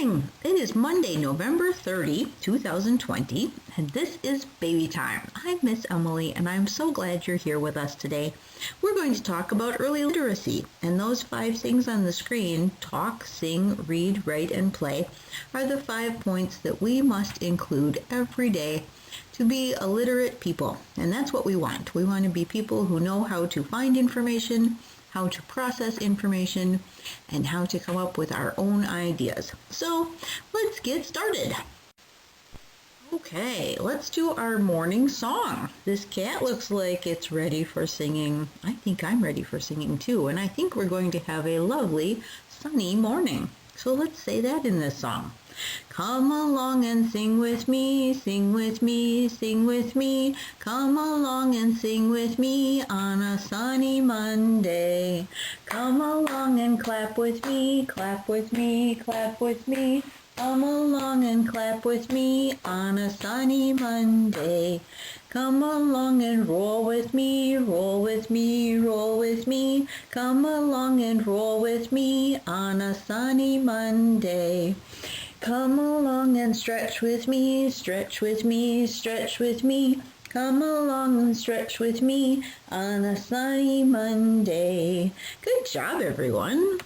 morning! It is Monday, November 30, 2020, and this is Baby Time. I'm Miss Emily, and I'm so glad you're here with us today. We're going to talk about early literacy, and those 5 things on the screen, talk, sing, read, write, and play, are the 5 points that we must include every day to be a literate people, and that's what we want. We want to be people who know how to find information, how to process information, and how to come up with our own ideas. So let's get started. Okay, let's do our morning song. This cat looks like it's ready for singing. I think I'm ready for singing too, and I think we're going to have a lovely sunny morning. So let's say that in this song. Come along and sing with me, sing with me, sing with me. Come along and sing with me on a sunny Monday. Come along and clap with me, clap with me, clap with me. Come along and clap with me on a sunny Monday. Come along and roll with me, roll with me, roll with me. Come along and roll with me on a sunny Monday. Come along and stretch with me, stretch with me, stretch with me. Come along and stretch with me on a sunny Monday. Good job, everyone.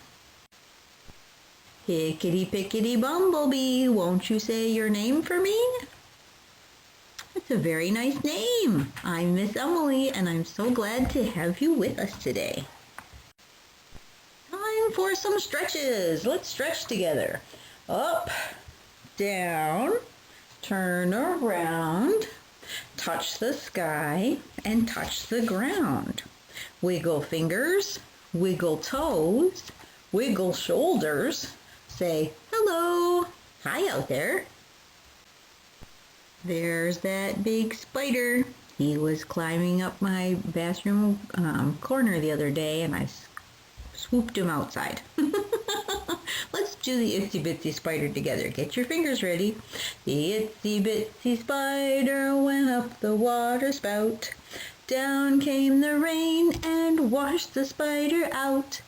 Hickety-pickety bumblebee, won't you say your name for me? That's a very nice name. I'm Miss Emily, and I'm so glad to have you with us today. Time for some stretches. Let's stretch together. Up, down, turn around, touch the sky, and touch the ground. Wiggle fingers, wiggle toes, wiggle shoulders. Say hello. Hi out there. There's that big spider. He was climbing up my bathroom corner the other day, and I swooped him outside. Let's do the Itsy Bitsy spider together. Get your fingers ready. The Itsy Bitsy spider went up the water spout. Down came the rain and washed the spider out.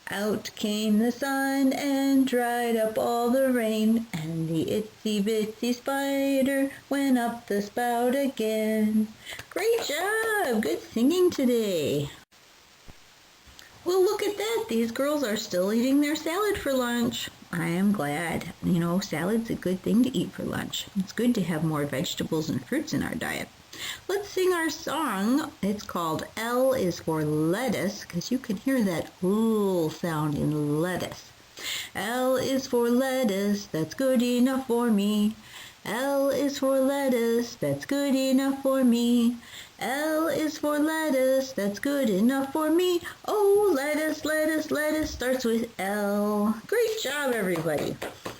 Out came the sun and dried up all the rain. And the Itsy Bitsy spider went up the spout again. Great job! Good singing today. Well, look at that. These girls are still eating their salad for lunch. I am glad. You know, salad's a good thing to eat for lunch. It's good to have more vegetables and fruits in our diet. Let's sing our song. It's called L is for lettuce, because you can hear that ooh sound in lettuce. L is for lettuce, that's good enough for me. L is for lettuce, that's good enough for me. L is for lettuce, that's good enough for me. Oh, lettuce, lettuce, lettuce starts with L. Great job, everybody.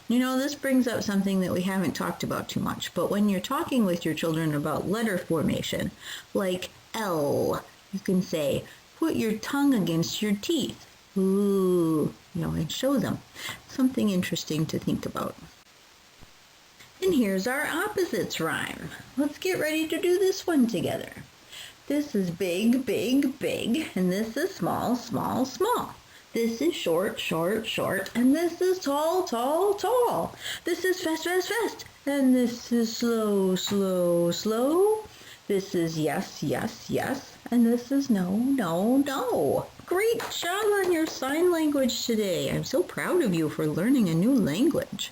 You know, this brings up something that we haven't talked about too much, but when you're talking with your children about letter formation, like L, you can say, put your tongue against your teeth. Ooh, and show them something interesting to think about. And here's our opposites rhyme. Let's get ready to do this one together. This is big, big, big, and this is small, small, small. This is short, short, short, and this is tall, tall, tall. This is fast, fast, fast, and this is slow, slow, slow. This is yes, yes, yes, and this is no, no, no. Great job on your sign language today. I'm so proud of you for learning a new language.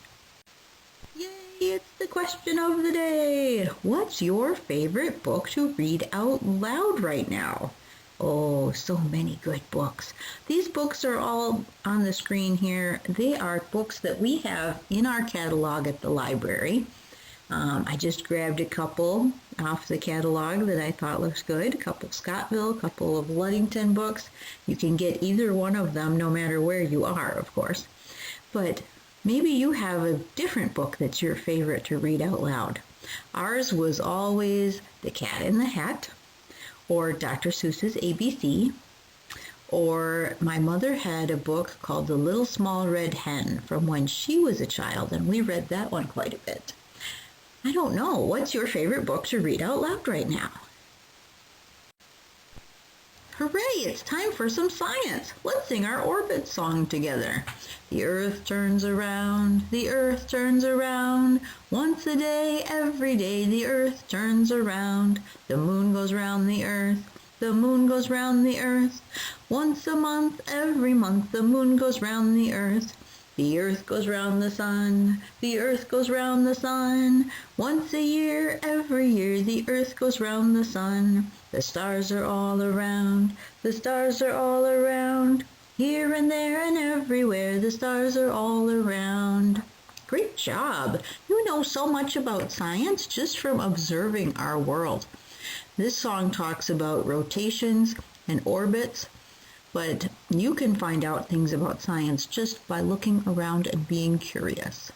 It's the question of the day. What's your favorite book to read out loud right now? Oh, so many good books. These books are all on the screen here. They are books that we have in our catalog at the library. I just grabbed a couple off the catalog that I thought looks good. A couple Scottville, a couple of Ludington books. You can get either one of them no matter where you are, of course. But maybe you have a different book that's your favorite to read out loud. Ours was always The Cat in the Hat, or Dr. Seuss's ABC, or my mother had a book called The Little Small Red Hen from when she was a child, and we read that one quite a bit. I don't know, what's your favorite book to read out loud right now? Hooray, it's time for some science. Let's sing our orbit song together. The earth turns around, the earth turns around. Once a day, every day, the earth turns around. The moon goes round the earth, the moon goes round the earth. Once a month, every month, the moon goes round the earth. The earth goes round the sun, the earth goes round the sun. Once a year, every year, the earth goes round the sun. The stars are all around, the stars are all around. Here and there and everywhere, the stars are all around. Great job! You know so much about science just from observing our world. This song talks about rotations and orbits, but you can find out things about science just by looking around and being curious.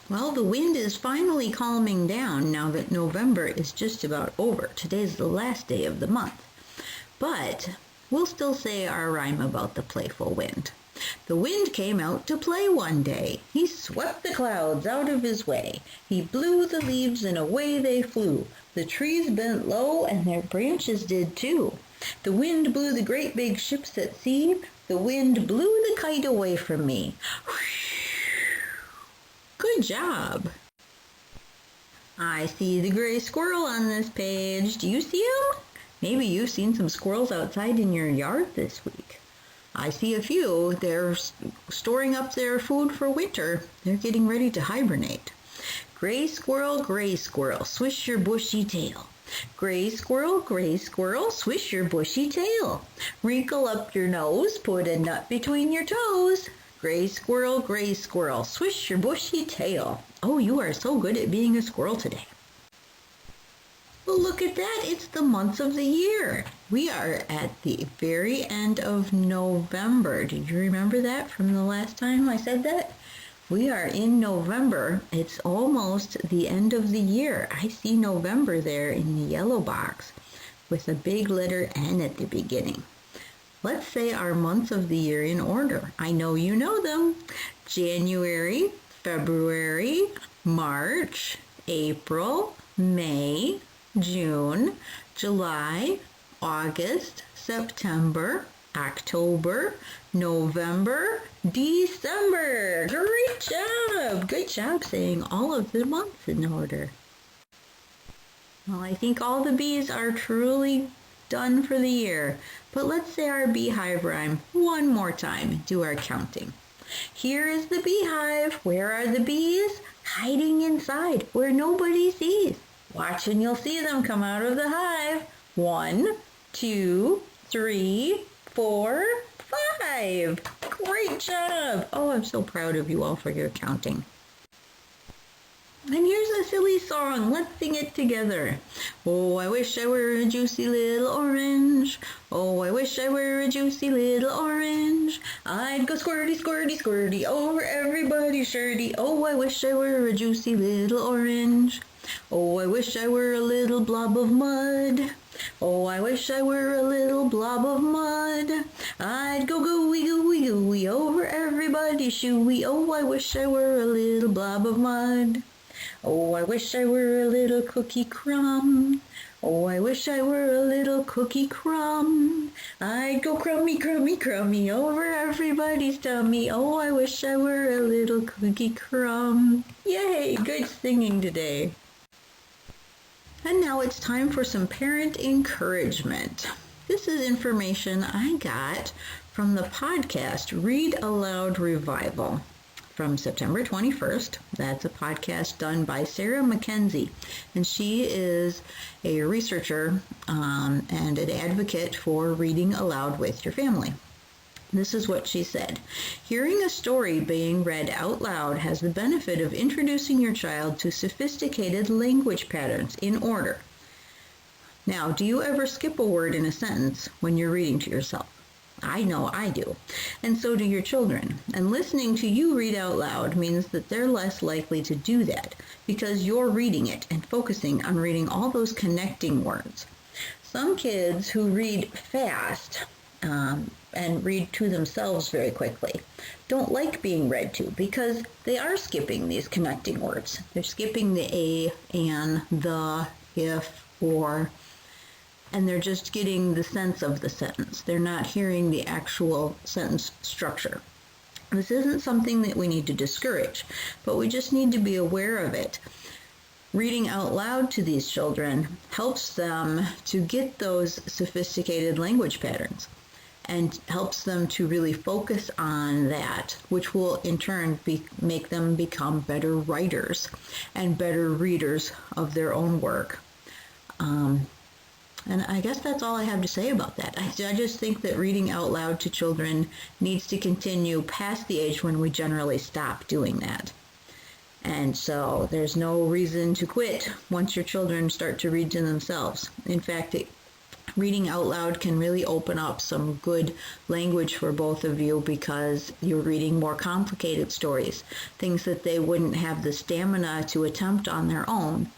Well, the wind is finally calming down now that November is just about over. Today's the last day of the month. But we'll still say our rhyme about the playful wind. The wind came out to play one day. He swept the clouds out of his way. He blew the leaves and away they flew. The trees bent low and their branches did too. The wind blew the great big ships at sea. The wind blew the kite away from me. Good job. I see the gray squirrel on this page. Do you see him? Maybe you've seen some squirrels outside in your yard this week. I see a few. They're storing up their food for winter. They're getting ready to hibernate. Gray squirrel, swish your bushy tail. Gray squirrel, swish your bushy tail. Wrinkle up your nose, put a nut between your toes. Gray squirrel, swish your bushy tail. Oh, you are so good at being a squirrel today. Well, look at that. It's the months of the year. We are at the very end of November. Did you remember that from the last time I said that? We are in November. It's almost the end of the year. I see November there in the yellow box with a big letter N at the beginning. Let's say our months of the year in order. I know you know them. January, February, March, April, May, June, July, August, September, October, November, December. Great job! Good job saying all of the months in order. Well, I think all the bees are truly done for the year. But let's say our beehive rhyme one more time. Do our counting. Here is the beehive. Where are the bees? Hiding inside where nobody sees. Watch and you'll see them come out of the hive. 1, 2, 3, 4, 5. Great job. Oh, I'm so proud of you all for your counting. And here's a silly song. Let's sing it together. Oh, I wish I were a juicy little orange. Oh, I wish I were a juicy little orange. I'd go squirty, squirty, squirty over everybody's shirty. Oh, I wish I were a juicy little orange. Oh, I wish I were a little blob of mud. Oh, I wish I were a little blob of mud. I'd go gooey, gooey, gooey over everybody's shoey. Oh, I wish I were a little blob of mud. Oh, I wish I were a little cookie crumb. Oh, I wish I were a little cookie crumb. I'd go crummy, crummy, crummy over everybody's tummy. Oh, I wish I were a little cookie crumb. Yay, good singing today. And now it's time for some parent encouragement. This is information I got from the podcast Read Aloud Revival from September 21st. That's a podcast done by Sarah Mackenzie, and she is a researcher and an advocate for reading aloud with your family. This is what she said. Hearing a story being read out loud has the benefit of introducing your child to sophisticated language patterns in order. Now, do you ever skip a word in a sentence when you're reading to yourself? I know I do, and so do your children. And listening to you read out loud means that they're less likely to do that because you're reading it and focusing on reading all those connecting words. Some kids who read fast and read to themselves very quickly don't like being read to because they are skipping these connecting words. They're skipping the a, and, the, if, or, and they're just getting the sense of the sentence. They're not hearing the actual sentence structure. This isn't something that we need to discourage, but we just need to be aware of it. Reading out loud to these children helps them to get those sophisticated language patterns and helps them to really focus on that, which will in turn make them become better writers and better readers of their own work. And I guess that's all I have to say about that. I just think that reading out loud to children needs to continue past the age when we generally stop doing that. And so there's no reason to quit once your children start to read to themselves. In fact, reading out loud can really open up some good language for both of you because you're reading more complicated stories, things that they wouldn't have the stamina to attempt on their own,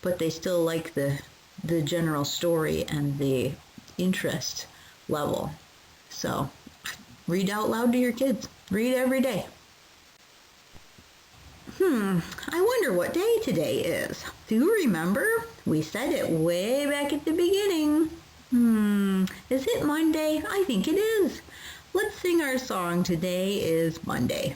but they still like the general story and the interest level. So read out loud to your kids. Read every day. I wonder what day today is. Do you remember? We said it way back at the beginning. Is it Monday? I think it is. Let's sing our song. Today is Monday.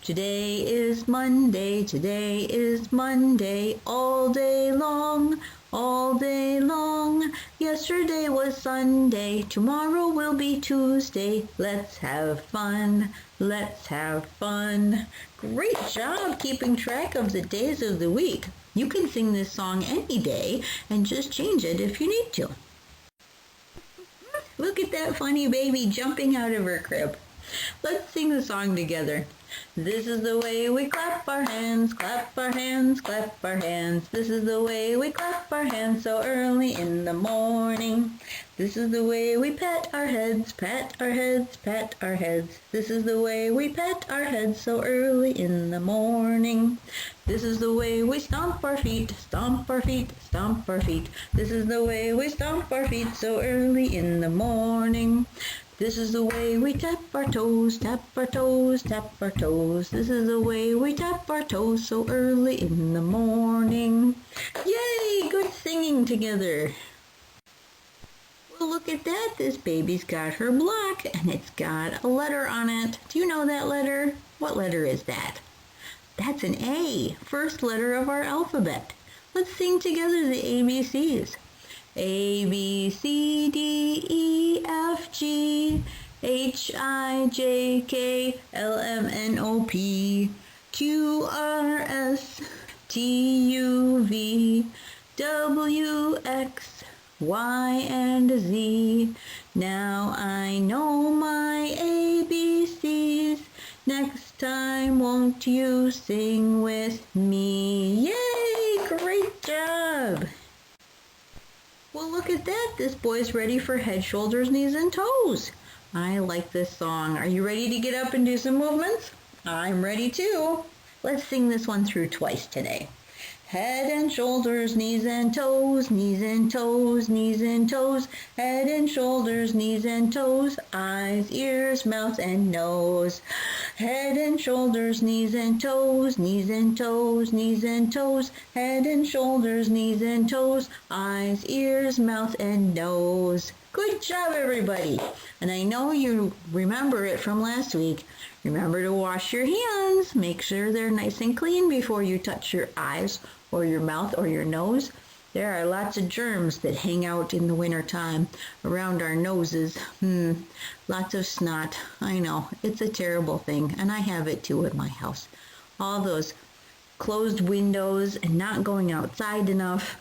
Today is Monday, today is Monday, all day long, all day long. Yesterday was Sunday, tomorrow will be Tuesday. Let's have fun, let's have fun. Great job keeping track of the days of the week. You can sing this song any day and just change it if you need to. Look at that funny baby jumping out of her crib. Let's sing the song together. This is the way we clap our hands, clap our hands, clap our hands. This is the way we clap our hands so early in the morning. This is the way we pat our heads, pat our heads, pat our heads. This is the way we pat our heads so early in the morning. This is the way we stomp our feet, stomp our feet, stomp our feet. This is the way we stomp our feet so early in the morning. This is the way we tap our toes, tap our toes, tap our toes. This is the way we tap our toes so early in the morning. Yay! Good singing together. Well, look at that. This baby's got her block and it's got a letter on it. Do you know that letter? What letter is that? That's an A, first letter of our alphabet. Let's sing together the ABCs. A, B, C, D, E, F, G, H, I, J, K, L, M, N, O, P, Q, R, S, T, U, V, W, X, Y, and Z. Now I know my ABCs. Next time, won't you sing with me? Yay! Great job! Well, look at that. This boy's ready for head, shoulders, knees, and toes. I like this song. Are you ready to get up and do some movements? I'm ready too. Let's sing this one through twice today. Head and shoulders, knees and toes, knees and toes, knees and toes. Head and shoulders, knees and toes, eyes, ears, mouth, and nose. Head and shoulders, knees and toes, knees and toes, knees and toes. Head and shoulders, knees and toes, eyes, ears, mouth, and nose. Good job, everybody. And I know you remember it from last week. Remember to wash your hands. Make sure they're nice and clean before you touch your eyes or your mouth or your nose. There are lots of germs that hang out in the wintertime around our noses. Lots of snot. I know, it's a terrible thing, and I have it too at my house. All those closed windows and not going outside enough.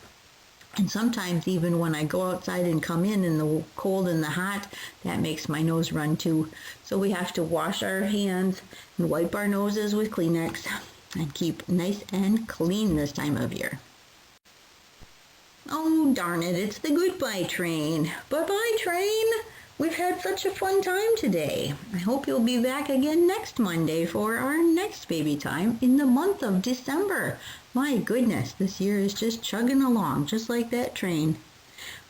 And sometimes even when I go outside and come in the cold and the hot, that makes my nose run too. So we have to wash our hands and wipe our noses with Kleenex and keep nice and clean this time of year. Oh, darn it, it's the goodbye train. Bye-bye, train. We've had such a fun time today. I hope you'll be back again next Monday for our next baby time in the month of December. My goodness, this year is just chugging along, just like that train.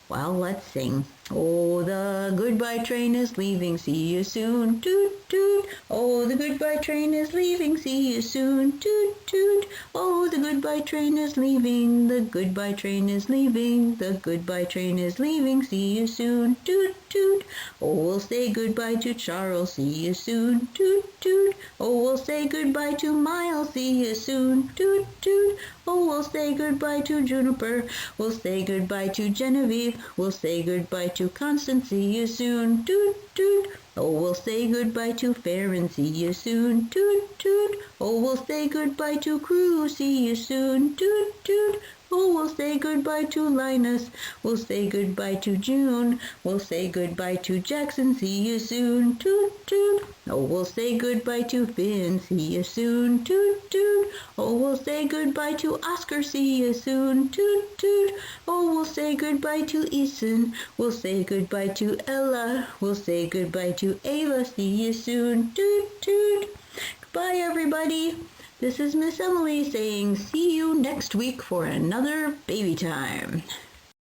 Well, let's sing. Oh, the goodbye train is leaving, see you soon, toot toot. Oh, the goodbye train is leaving, see you soon, toot toot. Oh, the goodbye train is leaving, the goodbye train is leaving, the goodbye train is leaving, see you soon, toot toot. Oh, we'll say goodbye to Charles, see you soon, toot toot. Oh, we'll say goodbye to Miles, see you soon, toot toot. Oh, we'll say goodbye to Juniper, we'll say goodbye to Genevieve, we'll say goodbye to Constance, see you soon, toot toot. Oh, we'll say goodbye to Farron, see you soon, toot toot. Oh, we'll say goodbye to Crew, see you soon, toot toot. Oh, we'll say goodbye to Linus, we'll say goodbye to June, we'll say goodbye to Jackson, see you soon, toot toot. Oh, we'll say goodbye to Finn, see you soon, toot toot. Oh, we'll say goodbye to Oscar, see you soon, toot toot. Oh, we'll say goodbye to Ethan, we'll say goodbye to Ella, we'll say goodbye to Ava, see you soon, toot toot. Goodbye, everybody. This is Miss Emily saying see you next week for another baby time.